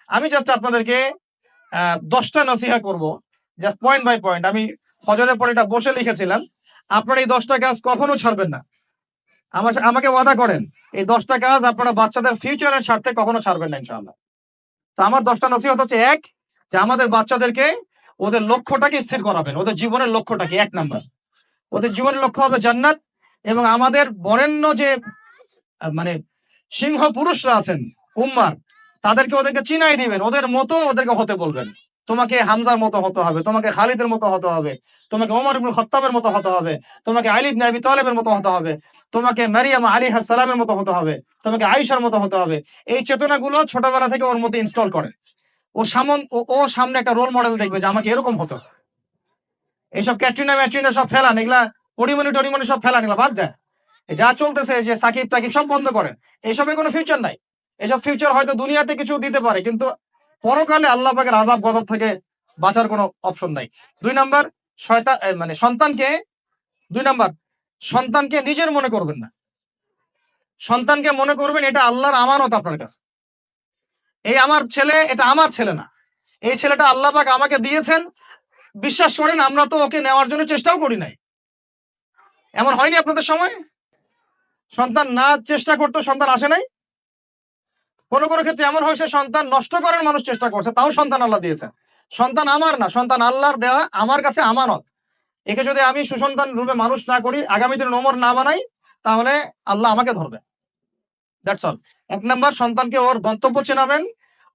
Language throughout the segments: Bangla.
আমি জাস্ট আপনাদেরকে 10টা নসিহা করব, জাস্ট পয়েন্ট বাই পয়েন্ট। আমি ফজরের পরে এটা বসে লিখেছিলাম। আপনারা এই 10টা কাজ কখনো ছাড়বেন না। আমাকে ওয়াদা করেন, এই 10টা কাজ আপনারা বাচ্চাদের ফিউচারের স্বার্থে কখনো ছাড়বেন না ইনশাআল্লাহ। তো আমার 10টা নসিহত হচ্ছে, এক, যে আমাদের বাচ্চাদেরকে ওদের লক্ষ্যটাকে স্থির করাবেন। ওদের জীবনের লক্ষ্যটাকে 1 নাম্বার। ওদের জীবনের লক্ষ্য হবে জান্নাত। এবং আমাদের বরেণ্য যে মানে সিংহ পুরুষরা আছেন উম্মার, ওদেরকে চিনাই দিবেন, ওদের মতো ওদেরকে হতে বলবেন। তোমাকে হামজার মতো হতে হবে, তোমাকে খালিদের মতো হতে হবে, তোমাকে ওমর ইবনে খাত্তাবের মতো হতে হবে, তোমাকে আলী ইবনে আবি তালেবের মতো হতে হবে, তোমাকে মারিয়াম আলাইহিস সালামের মতো হতে হবে, তোমাকে আয়েশার মতো হতে হবে। এই চেতনাগুলো ছোটবেলা থেকে ওর মধ্যে ইনস্টল করে। ও সামনে একটা রোল মডেল দেখবে যে আমাকে এরকম হতে হবে। এইসব ক্যাটরিনা ম্যাটরিনা সব ফেলান, এগুলা পরিমণি টরিমণি সব ফেলান, এগুলা বাদ দেন। যা চলতেছে যে সাকিব টাকিব সব বন্ধ করেন। এসবে কোনো ফিউচার নাই। এসব ফিউচার হয়তো দুনিয়াতে কিছু দিতে পারে, কিন্তু পরকালে আল্লাহ পাকের আযাব গজব থেকে বাঁচার কোনো অপশন নাই। 2 নাম্বার, শয়তান মানে সন্তানকে 2 নাম্বার, সন্তানকে নিজের মনে করবেন না। সন্তানকে মনে করবেন এটা আল্লাহর আমানত আপনার কাছে। এই আমার ছেলে, এটা আমার ছেলে না। এই ছেলেটা আল্লাহ পাক আমাকে দিয়েছেন। বিশ্বাস করেন আমরা তো ওকে নেওয়ার জন্য চেষ্টাও করি নাই। এমন হয়নি আপনাদের সময়? সন্তান না চেষ্টা করতো সন্তান আসে নাই? কোন কোন ক্ষেত্রে এমন হয়েছে সন্তান নষ্ট করার মানুষ চেষ্টা করছে, তাও সন্তান আল্লাহ দিয়েছেন। সন্তান আমার না, সন্তান আল্লাহর দেওয়া, আমার কাছে আমানত। একে যদি আমি সুসন্তান রূপে মানুষ না করি, আগামী দিনে ওমর না বানাই, তাহলে আল্লাহ আমাকে ধরবে। That's all. 1 নাম্বার, সন্তানকে ওর গন্তব্য চেনাবেন,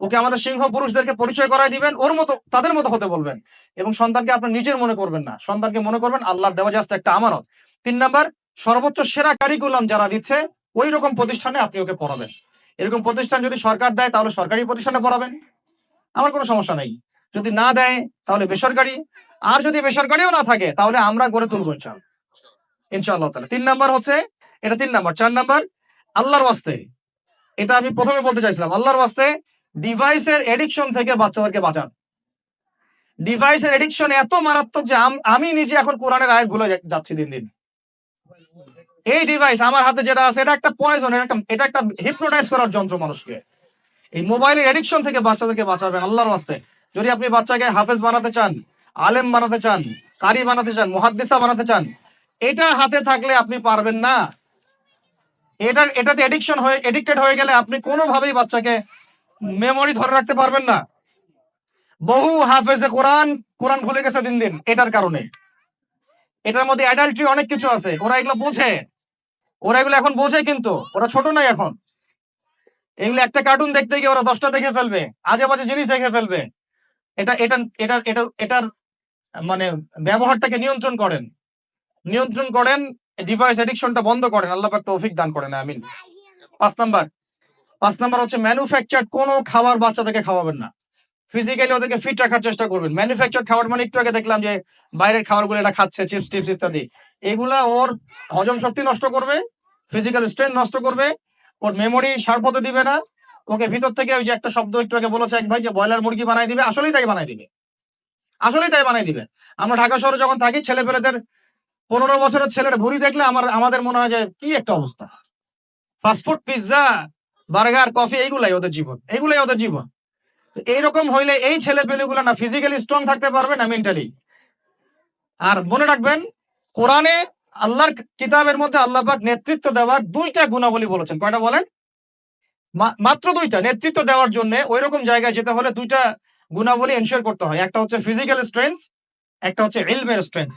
ওকে আমাদের সিংহ পুরুষদেরকে পরিচয় করায় দিবেন, ওর মতো তাদের মতো হতে বলবেন। এবং সন্তানকে আপনার নিজের মনে করবেন না, সন্তানকে মনে করবেন আল্লাহর দেওয়া জাস্ট একটা আমানত। 3 নাম্বার, সর্বোচ্চ সেরা কারিকুলাম যারা দিচ্ছে ওই রকম প্রতিষ্ঠানে আপনি ওকে পড়াবেন। এরকম প্রতিষ্ঠান যদি সরকার দেয় তাহলে সরকারি প্রতিষ্ঠানে পড়াবেন, আমার কোনো সমস্যা নাই। যদি না দেয় তাহলে বেসরকারি, আর যদি বেসরকারিও না থাকে তাহলে আমরা গড়ে তুলবো ইনশাআল্লাহ। ইনশাআল্লাহ তাআলা। 3 নাম্বার হচ্ছে, এটা 3 নাম্বার। 4 নাম্বার, আল্লাহর ওয়াস্তে, এটা আমি প্রথমে বলতে চাইছিলাম, আল্লাহর ওয়াস্তে ডিভাইসের এডিকশন থেকে বাচ্চাদেরকে বাঁচান। ডিভাইসের এডিকশন এত মারাত্মক যে আমি নিজে এখন কোরআনের আয়াত ভুলে যাচ্ছি দিন দিন। এই ডিভাইস আমার হাতে যেটা আছে, এটা একটা পয়জন, এটা একটা হিপনোটাইজ করার যন্ত্র মানুষকে। এই মোবাইলের এডিকশন থেকে বাচ্চাদেরকে বাঁচাবেন আল্লাহর ওয়াস্তে। যদি আপনি বাচ্চাকে হাফেজ বানাতে চান, আলেম বানাতে চান, কারি বানাতে চান, মুহাদ্দিসা বানাতে চান, এটা হাতে থাকলে আপনি পারবেন না। এটাতে এডিক্টেড হয়ে গেলে আপনি কোনোভাবেই বাচ্চাকে মেমোরি ধরে রাখতে পারবেন না। বহু হাফেজে কোরআন ভুলে গেছে দিন দিন এটার কারণে। এটার মধ্যে অ্যাডাল্ট্রি অনেক কিছু আছে, ওরা এগুলো বোঝে, ওরা এগুলো এখন বোঝে, কিন্তু ওরা ছোট নাই এখন। এগুলো একটা কার্টুন দেখতে গিয়ে ওরা 10টা দেখে ফেলবে, আজে বাজে জিনিস দেখে ফেলবে। এটা এটা এটা এটা এটার মানে ব্যবহারটাকে নিয়ন্ত্রণ করেন, ডিভাইস এডিকশনটা বন্ধ করেন। আল্লাহ পাক তৌফিক দান করেন, আমিন। 5 নাম্বার হচ্ছে ম্যানুফ্যাকচার্ড কোনো খাবার বাচ্চাদেরকে খাওয়াবেন না। ফিজিক্যালি ওদেরকে ফিট রাখার চেষ্টা করবেন। ম্যানুফ্যাকচার্ড খাবার মানে একটু আগে দেখলাম যে বাইরের খাবারগুলো এটা খাচ্ছে, চিপস টিপস ইত্যাদি, এগুলা ওর হজম শক্তি নষ্ট করবে, ফিজিক্যাল স্ট্রেংথ নষ্ট করবে, ওর মেমোরি শার্প হতে দিবে না। ওকে ভিতর থেকে ওই যে একটা শব্দ একটু আগে বলেছে এক ভাই, যে ব্রয়লার মুরগি বানাই দিবে, আসলেই তাই বানাই দিবে। আমরা ঢাকা শহরে যখন থাকি, ছেলেপেলেদের 15 বছরের ছেলের ভুঁড়ি দেখলে আমাদের মনে হয় যে কি একটা অবস্থা। ফাস্টফুড, পিৎজা, বার্গার, কফি, এইগুলাই ওদের জীবন। এইরকম হইলে এই ছেলে পেলেগুলো না ফিজিক্যালি স্ট্রং থাকতে পারবে না মেন্টালি। আর মনে রাখবেন, কোরআনে আল্লাহর কিতাবের মধ্যে আল্লাহ পাক নেতৃত্ব দেওয়ার 2টা গুণাবলী বলেছেন। কয়টা বলেন? মাত্র 2টা। নেতৃত্ব দেওয়ার জন্য ওইরকম জায়গায় যেতে হলে 2টা গুণাবলী এনশিওর করতে হয়। একটা হচ্ছে ফিজিক্যাল স্ট্রেংথ, একটা হচ্ছে ইলমের স্ট্রেংথ।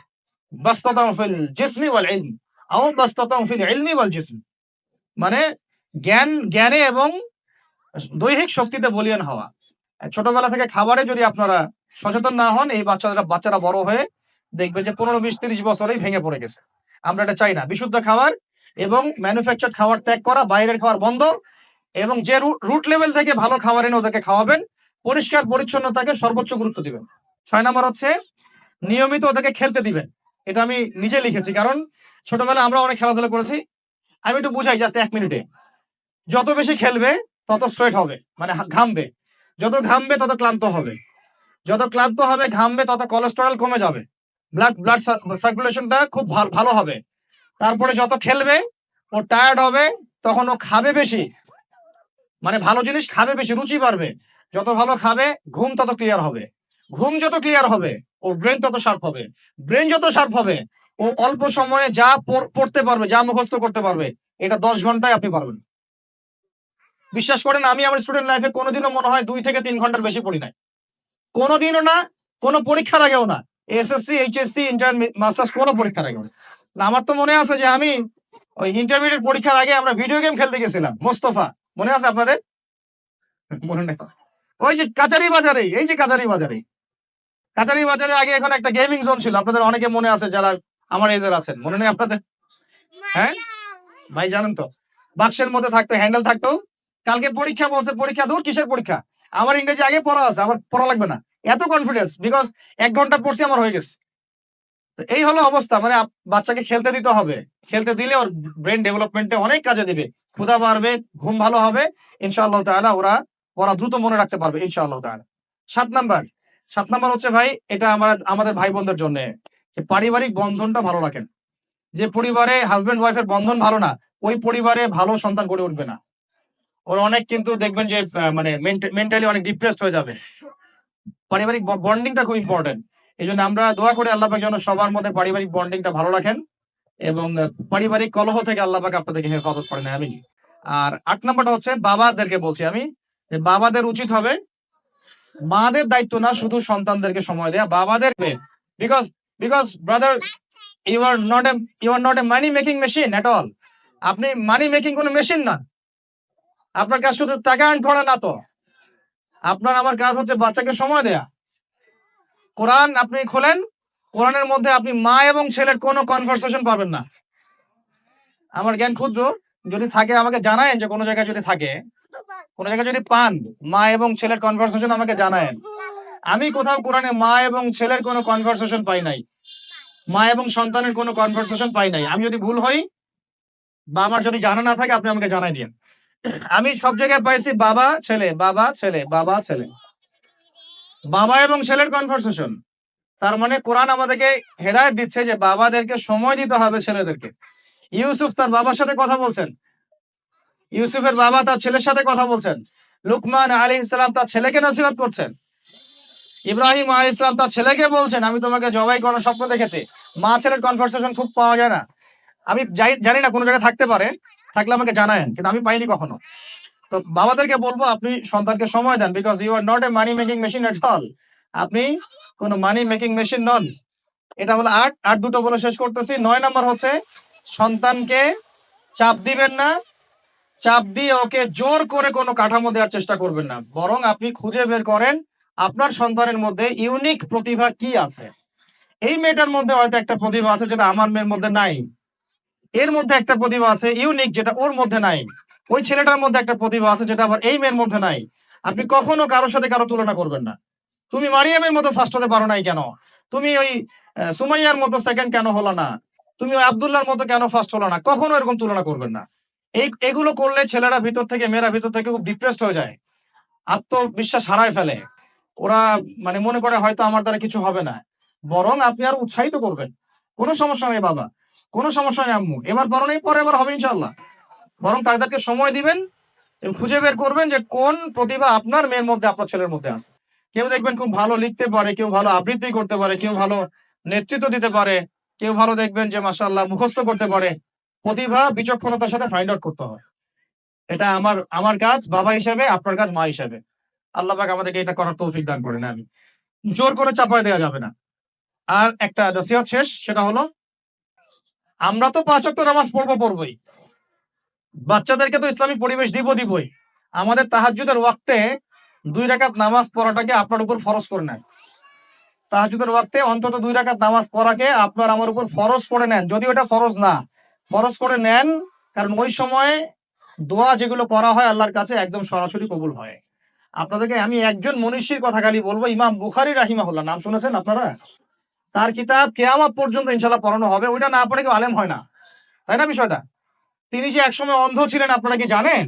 বাসতাতাম ফিল জিসমি ওয়াল ইলম আও বাসতাতাম ফিল ইলমি ওয়াল জিসম, মানে জ্ঞানে এবং দৈহিক শক্তিতে বলীয়ান হওয়া। ছোটবেলা থেকে খাবারে যদি আপনারা সচেতন না হন, এই বাচ্চারা বড় হয়ে দেখবে যে 15, 20, 30 বছরেই ভেঙে পড়ে গেছে। আমরা এটা চাই না। বিশুদ্ধ খাবার এবং ম্যানুফ্যাকচার্ড খাবার ত্যাগ করা, বাইরের খাবার বন্ধ, এবং যে রুট লেভেল থেকে ভালো খাবার এনে ওদেরকে খাওয়াবেন, পরিষ্কার পরিচ্ছন্নতাকে সর্বোচ্চ গুরুত্ব দিবেন। 6 নাম্বার হচ্ছে নিয়মিত ওদেরকে খেলতে দিবেন। এটা আমি নিজে লিখেছি, কারণ ছোটবেলায় আমরা অনেক খেলাধুলা করেছি। আমি একটু বুঝাই জাস্ট 1 মিনিটে। যত বেশি খেলবে তত সোয়েট হবে, মানে ঘামবে। যত ঘামবে তত ক্লান্ত হবে, যত ক্লান্ত হবে ঘামবে তত কোলেস্টেরল কমে যাবে, ব্লাড সার্কুলেশনটা খুব ভালো হবে। তারপরে যত খেলবে ও টায়ার্ড হবে, তখন ও খাবে বেশি, মানে ভালো জিনিস খাবে বেশি, রুচি বাড়বে। যত ভালো খাবে ঘুম তত ক্লিয়ার হবে, ঘুম যত ক্লিয়ার হবে ওর ব্রেন তত শার্প হবে, ব্রেন যত শার্প হবে ও অল্প সময়ে যা পড়তে পারবে, যা মুখস্থ করতে পারবে, এটা 10 ঘন্টায় আপনি পারবেন। বিশ্বাস করেন আমি আমার স্টুডেন্ট লাইফে কোনোদিনও মনে হয় 2 থেকে 3 ঘন্টার বেশি পড়ি নাই, কোনোদিনও না, কোনো পরীক্ষার আগেও না, এসএসসি এইচএসসি ইন্টার মাস্টার্স কোনো পরীক্ষার আগেও না। আমার তো মনে আছে যে আমি ওই ইন্টারমিডিয়েট পরীক্ষার আগে আমরা ভিডিও গেম খেলতে গেছিলাম মোস্তফা, মনে আছে আপনাদের? মনে নেই? ওই যে কাচারি বাজারে, এই যে কাচারি বাজারে, কাচারি বাজারে আগে এখন একটা গেমিং জোন ছিল, আপনাদের অনেকে মনে আছে যারা আমার এজের আছেন, মনে নেই আপনাদের? হ্যাঁ ভাই জানেন তো, বাক্সের মধ্যে থাকতো, হ্যান্ডেল থাকতো। কালকে পরীক্ষা বলছে, পরীক্ষা দূর কিসের পরীক্ষা, আমার ইংরেজি আগে পড়া আছে, আমার পড়া লাগবে না, এত কনফিডেন্স, বিকজ 1 ঘন্টা পড়ছি আমার হয়ে গেছে। তো এই হলো অবস্থা, মানে বাচ্চাকে খেলতে দিতে হবে, খেলতে দিলে ওর ব্রেন ডেভেলপমেন্টে অনেক কাজে দিবে, ক্ষুধা বাড়বে, ঘুম ভালো হবে, ইনশাআল্লাহ তাআলা ওরা ওরা দ্রুত মনে রাখতে পারবে ইনশাআল্লাহ তাআলা। 7 নাম্বার, 7 নাম্বার হচ্ছে ভাই, এটা আমাদের ভাই বোনদের জন্য, যে পারিবারিক বন্ধনটা ভালো রাখেন। যে পরিবারে হাজবেন্ড ওয়াইফের বন্ধন ভালো না, ওই পরিবারে ভালো সন্তান গড়ে উঠবে না। ওরা অনেক কিন্তু দেখবেন যে মানে মেন্টালি অনেক ডিপ্রেসড হয়ে যাবে। পারিবারিক বন্ডিংটা খুব ইম্পর্টেন্ট। এইজন্য আমরা দোয়া করি আল্লাহ পাক যেন সবার মধ্যে পারিবারিক বন্ডিংটা ভালো রাখেন এবং পারিবারিক কলহ থেকে আল্লাহ পাক আপনাদেরকে হেফাজত করেন, আমিন। আর 8 নাম্বারটা হচ্ছে বাবাদেরকে বলছি আমি, যে বাবাদের উচিত হবে মাদের দায়িত্ব না শুধু সন্তানদেরকে সময় দেয়া, বাবাদের, because because brother, you are not a money making machine at all. আপনি মানি মেকিং কোনো মেশিন না, আপনার কাজ শুধু টাকা আর্ন করা না তো, আপনার আমার কাজ হচ্ছে বাচ্চাকে সময় দেয়া। কোরআন আপনি খোলেন, কোরআনের মধ্যে আপনি মা এবং ছেলের কোনো কনভারসেশন পাবেন না। আমার জ্ঞান ক্ষুদ্র, যদি থাকে আমাকে জানায়েন, যে কোনো জায়গায় যদি থাকে, কোনো জায়গায় যদি পান মা এবং ছেলের কনভারসেশন আমাকে জানায়েন। আমি কোথাও কোরআনে মা এবং ছেলের কোনো কনভারসেশন পাই নাই, মা এবং সন্তানের কোনো কনভারসেশন পাই নাই। আমি যদি ভুল হই বা আমার যদি জানা না থাকে আপনি আমাকে জানাই দিন। আমি সব জায়গায় পাইছি বাবা ছেলে, বাবা ছেলে, বাবা ছেলে, বাবা এবং ছেলের কনভারসেশন। তার মানে কোরআন আমাদেরকে হেদায়েত দিচ্ছে যে বাবাদেরকে সময় দিতে হবে ছেলেদেরকে। ইউসুফ তার বাবার সাথে কথা বলছেন, ইউসুফের বাবা তার ছেলের সাথে কথা বলছেন, লুকমান আলাইহিস সালাম তার ছেলেকে নসিহত করছেন, ইব্রাহিম আলাইহিস সালাম তার ছেলেকে বলছেন আমি তোমাকে জবাই করার স্বপ্ন দেখেছি। মা ছেলের কনভারসেশন খুব পাওয়া যায় না। আমি জানি না কোনো জায়গায় থাকতে পারে, থাকলে আমাকে জানায়েন, কিন্তু আমি পাইনি কখনো। তো বাবাদেরকে বলবো আপনি সন্তানকে সময় দেন, because you are not a money making machine at all. আপনি কোনো মানি মেকিং মেশিন নন। এটা হলো 8, আর দুটো বলে শেষ করতেছি। 9 নাম্বার হচ্ছে সন্তানকে চাপ দিবেন না, চাপ দিয়ে ওকে জোর করে কোনো কাঠামো দেওয়ার চেষ্টা করবেন না, বরং আপনি খুঁজে বের করেন আপনার সন্তানের মধ্যে ইউনিক প্রতিভা কি আছে। এই মেয়েটার মধ্যে হয়তো একটা প্রতিভা আছে যেটা আমার মেয়ের মধ্যে নাই, এর মধ্যে একটা প্রতিভা আছে ইউনিক যেটা ওর মধ্যে নাই, ওই ছেলেটার মধ্যে একটা প্রতিভা আছে যেটা আবার এই মেয়ের মধ্যে নাই। আপনি কখনো কারোর সাথে কারো তুলনা করবেন না। তুমি মারিয়ামের মতো ফার্স্ট হতে পারো নাই কেন, তুমি ওই সুমাইয়ার মতো সেকেন্ড কেন হলো না, তুমি ওই আব্দুল্লাহর মতো কেন ফার্স্ট হলো না, কখনো এরকম তুলনা করবেন না। এগুলো করলে ছেলেরা ভিতর থেকে, মেয়েরা ভিতর থেকে খুব ডিপ্রেসড হয়ে যায়, আত্মবিশ্বাস হারায় ফেলে। ওরা মানে মনে করে হয়তো আমার দ্বারা কিছু হবে না। বরং আপনি আরো উৎসাহিত করবেন, কোনো সমস্যা নেই বাবা, কোনো সমস্যা নেই আম্মু, এবার বড় নেই পরে এবার হবে ইনশাল্লাহ। বরং তাদেরকে সময় দিবেন এবং খুঁজে বের করবেন যে কোন প্রতিভা আপনার মেয়ের মধ্যে, আপনার ছেলের মধ্যে আছে। কেউ দেখবেন খুব ভালো লিখতে পারে, কেউ ভালো আবৃত্তি করতে পারে, কেউ ভালো নেতৃত্ব দিতে পারে, কেউ ভালো দেখবেন যে মাশাআল্লাহ মুখস্থ করতে পারে। প্রতিভা বিচক্ষণতার সাথে ফাইন্ড আউট করতে হয়। এটা আমার আমার কাজ বাবা হিসেবে, আপনার কাজ মা হিসেবে। আল্লাহ পাক আমাদেরকে এটা করার তৌফিক দান করেন, আমি জোর করে চাপায় দেওয়া যাবে না। আর একটা নসিহত শেষ, সেটা হলো আমরা তো 5 ওয়াক্ত নামাজ পড়বই, বাচ্চাদেরকে তো ইসলামিক পরিবেশ দিবই। আমাদের তাহাজ্জুদের ওয়াক্তে 2 রাকাত নামাজ পড়াটাকে আপনার উপর ফরজ করে নেন। তাহাজ্জুদের ওয়াক্তে অন্তত 2 রাকাত নামাজ পড়াকে আপনার আমার উপর ফরজ করে নেন, যদি ওটা ফরজ না, ফরজ করে নেন। কারণ ওই সময় দোয়া যেগুলো করা হয় আল্লাহর কাছে একদম সরাসরি কবুল হয়। আপনাদেরকে আমি একজন মনীষীর কথা খালি বলবো, ইমাম বুখারী রাহিমাহুল্লাহ, নাম শুনেছেন আপনারা? তার কিতাব কিয়ামত পর্যন্ত ইনশাআল্লাহ পড়ানো হবে, ওইটা না পড়ে কেউ আলেম হয় না, তাই না বিষয়টা? তিনি যে একসময় অন্ধ ছিলেন আপনারা কি জানেন?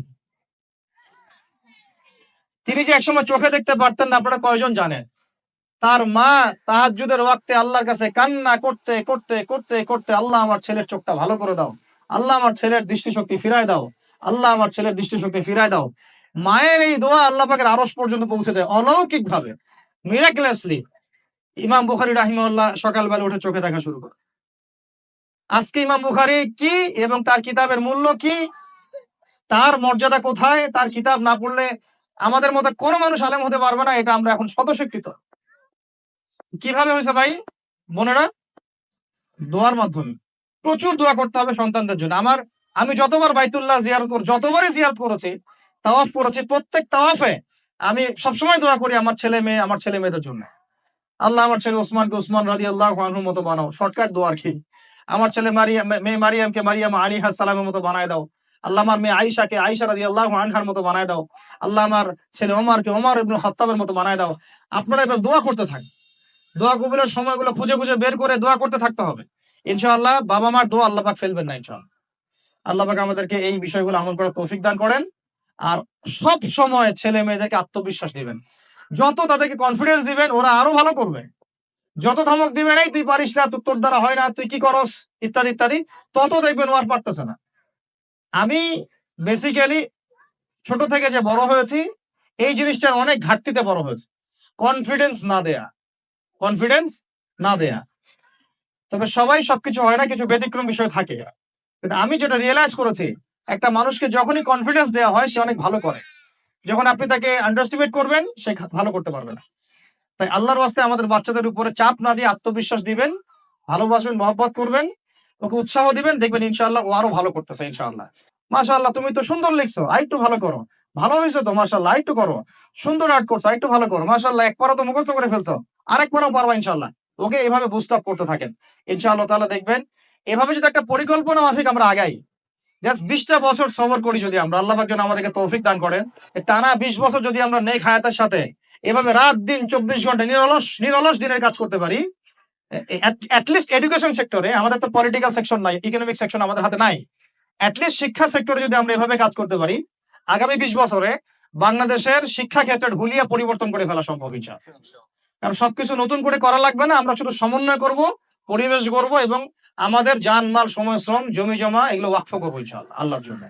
তিনি যে একসময় চোখে দেখতে পারতেন না আপনারা কয়জন জানেন? তার মা তাহাজ্জুদের ওয়াক্তে আল্লাহর কাছে কান্না করতে করতে করতে করতে, আল্লাহ আমার ছেলের চোখটা ভালো করে দাও, আল্লাহ আমার ছেলের দৃষ্টিশক্তি ফিরায় দাও, আল্লাহ আমার ছেলের দৃষ্টিশক্তি ফিরায় দাও। মায়ের এই দোয়া আল্লাহ পাকের আরশ পর্যন্ত পৌঁছে যায় অলৌকিক ভাবে, মিরাকুলাসলি। ইমাম বুখারী রাহিমাহুল্লাহ সকালবেলা উঠে চোখে দেখা শুরু করে। আজকে ইমাম বুখারী কি এবং তার কিতাবের মূল্য কি, তার মর্যাদা কোথায়, তার কিতাব না পড়লে আমাদের মতো কোনো মানুষ আলেম হতে পারবে না, এটা আমরা এখন স্বতঃস্বীকৃত। কিভাবে হয়েছে ভাই বোনেরা? দোয়ার মাধ্যমে। প্রচুর দোয়া করতে হবে সন্তানদের জন্য। আমি যতবার বাইতুল্লাহ যতবারই জিয়ারত করেছি, তাওয়াফ করেছি, প্রত্যেক তাওয়াফে আমি সবসময় দোয়া করি আমার ছেলে মেয়েদের জন্য। আল্লাহ আমার ছেলে ওসমানকে ওসমান রাদিয়াল্লাহু আনহুর মতো বানাও। শর্টকাট দোয়া আরকি। আমার ছেলে মেয়ে মারিয়ামকে মারিয়াম আলাইহিস সালামের মতো বানায় দাও। আল্লাহ আমার মেয়ে আয়েশাকে আয়েশা রাদিয়াল্লাহু আনহার মতো বানায় দাও। আল্লাহ আমার ছেলে ওমরকে ওমর ইবনে খাত্তাবের মতো বানায় দাও। আপনারা এবার দোয়া করতে থাকেন। দোয়া কবুলের সময়গুলো খুঁজে খুঁজে বের করে দোয়া করতে থাকতে হবে। ইনশাআল্লাহ বাবা মার দোয়া আল্লাহ পাক ফেলবেন না ইনশাআল্লাহ। আল্লাহ পাক আমাদেরকে এই বিষয়গুলো আমল করার তৌফিক দান করেন। আর সব সময় ছেলে মেয়েদেরকে আত্মবিশ্বাস দিবেন। যত তাদেরকে কনফিডেন্স দিবেন ওরা আরো ভালো করবে। যত ধমক দিবেন এই তুই পারিস না, তোর দ্বারা হয় না, তুই কি করস, ইত্যাদি ইত্যাদি, তত দেখবেন ও আর পারতেছে না। আমি বেসিক্যালি ছোট থেকে যে বড় হয়েছি এই জিনিসটার অনেক ঘাটতিতে বড় হয়েছে। কনফিডেন্স না দেয়া, কনফিডেন্স না দেয়া। তবে সবাই সবকিছু হয় না, কিছু ব্যতিক্রম বিষয় থাকে। কিন্তু আমি যেটা রিয়ালাইজ করেছি, একটা মানুষকে যখনই কনফিডেন্স দেওয়া হয় সে অনেক ভালো করে। যখন আপনি তাকে আন্ডারএস্টিমেট করবেন সে ভালো করতে পারবে না। তাই আল্লাহর ওয়াস্তে আমাদের বাচ্চাদের উপরে চাপ না দিয়ে আত্মবিশ্বাস দিবেন, ভালোবাসবেন, মহব্বত করবেন, ওকে উৎসাহ দিবেন, দেখবেন ইনশাআল্লাহ ও আরো ভালো করতেছে ইনশাআল্লাহ। মাশাআল্লাহ তুমি তো সুন্দর লিখছো, আরেকটু ভালো করো। ভালো হয়েছে তো মাশাআল্লাহ, আরেকটু করো। সুন্দর আর্ট করছো, আরেকটু ভালো করো। মাশাআল্লাহ এক পারা তো মুখস্থ করে ফেলছো, আরেক পারাও পারবা ইনশাআল্লাহ। ওকে এভাবে বুস্ট আপ করতে থাকেন। ইনশাআল্লাহ তাআলা দেখবেন এভাবে যদি একটা পরিকল্পনা মাফিক আমরা আগাই, জাস্ট ২০ টা বছর সবর করি যদি আমরা, আল্লাহ পাক যেন আমাদেরকে তৌফিক দান করেন। টানা ২০ বছর যদি আমরা নেক হায়াতের সাথে এভাবে রাত দিন ২৪ ঘন্টা নিরলস দিনের কাজ করতে পারি, এট লিস্ট এডুকেশন সেক্টরে, আমাদের তো পলিটিক্যাল সেকশন নাই, ইকোনমিক সেকশন আমাদের হাতে নাই। এট লিস্ট শিক্ষা সেক্টরে যদি আমরা এভাবে কাজ করতে পারি, আগামী ২০ বছরে বাংলাদেশের শিক্ষা ক্ষেত্রের হুলিয়া পরিবর্তন করে ফেলা সম্ভব ইনশাআল্লাহ। কারণ সবকিছু নতুন করে করা লাগবে না, আমরা শুধু সমন্বয় করব, পরিবেশ গড়ব এবং আমাদের জানমাল, সময়, শ্রম, জমি জমা এগুলো ওয়াকফ করবো ইনশাআল্লাহ আল্লাহর জন্য।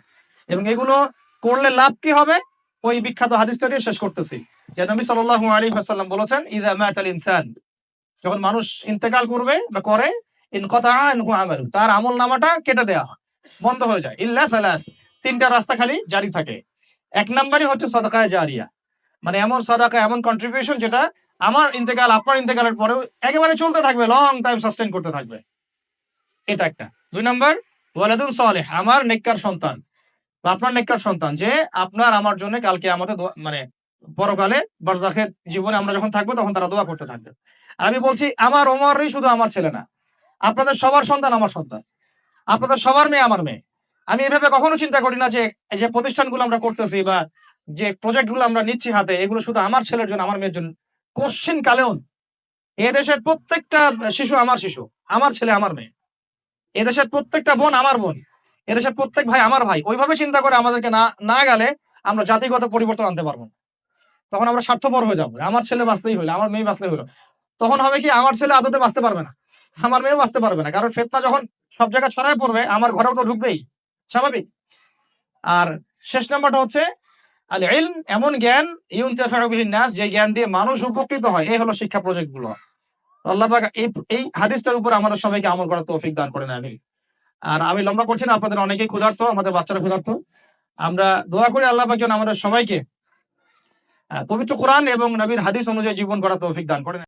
এবং এগুলো করলে লাভ কি হবে? ওই বিখ্যাত হাদিসটা দিয়ে শেষ করতেছি, যে নবী সাল্লাল্লাহু আলাইহি ওয়াসাল্লাম বলেছেন, ইযা মাতাল ইনসান, যখন মানুষ ইন্তেকাল করবে বা করে, ইনকাতা আনহু আমালু, তার আমল নামাটা কেটে দেয়া হয়, বন্ধ হয়ে যায়। ইল্লা সালাস, তিনটা রাস্তা খালি জারি থাকে। এক নাম্বারই হচ্ছে সাদাকায়ে জারিয়া, মানে এমন সাদাকা, এমন কন্ট্রিবিউশন যেটা আমার ইন্তেকাল, আপনার ইন্তেকালের পরেও একেবারে চলতে থাকবে, লং টাইম সাস্টেইন করতে থাকবে। এটা একটা। ২ নাম্বার ওয়ালাদুন সালেহ, আমার নেককার সন্তান বা আপনার নেককার সন্তান, যে আপনার আমার জন্য কালকে আমাদের মানে পরকালে বারজাখের জীবনে আমরা যখন থাকবো তখন তারা দোয়া করতে থাকবে। আর আমি বলছি আমার ওমরই শুধু আমার ছেলে না, আপনাদের সবার সন্তান আমার সন্তান, আপনাদের সবার মেয়ে আমার মেয়ে। আমি এভাবে কখনো চিন্তা করি না যে এই যে প্রতিষ্ঠানগুলো আমরা করতেছি বা যে প্রজেক্ট গুলো আমরা নিচ্ছি হাতে, এগুলো শুধু আমার ছেলের জন্য, আমার মেয়ের জন্য। কোশ্চিন কালেও এদেশের প্রত্যেকটা শিশু আমার শিশু, আমার ছেলে আমার মেয়ে। এদেশের প্রত্যেকটা বোন আমার বোন, এদেশের প্রত্যেক ভাই আমার ভাই। ওইভাবে চিন্তা করে আমাদেরকে না গেলে আমরা জাতিগত পরিবর্তন আনতে পারবো না। তখন আমরা স্বার্থপর হয়ে যাবো। আমার ছেলে বাঁচতেই হইলো, আমার মেয়ে বাঁচলেই হইলো। তখন হবে কি, আমার ছেলে আদতে বাঁচতে পারবে না, আমার মেয়েও বাঁচতে পারবে না। কারণ ফিতনা যখন সব জায়গায় ছড়ায় পড়বে, আমার ঘরেও তো ঢুকবেই, স্বাভাবিক। আর শেষ নাম্বারটা হচ্ছে আল ইলম, এমন জ্ঞান ইউনতাফাউ বিহিন নাস, যে জ্ঞান দিয়ে মানুষ উপকৃত হয়। এই হলো শিক্ষা প্রজেক্ট গুলো। আল্লাহ পাক এই হাদিসটার উপর আমাদের সবাইকে আমল করার তৌফিক দান করেন, আমিন। আর আমি লম্বা করছি না, আপনাদের অনেকেই ক্ষুধার্ত, আমাদের বাচ্চারা ক্ষুধার্ত। আমরা দোয়া করি আল্লাহ পাক যেন আমাদের সবাইকে পবিত্র কোরআন এবং নবীর হাদিস অনুযায়ী জীবন গড়ার তৌফিক দান করেন।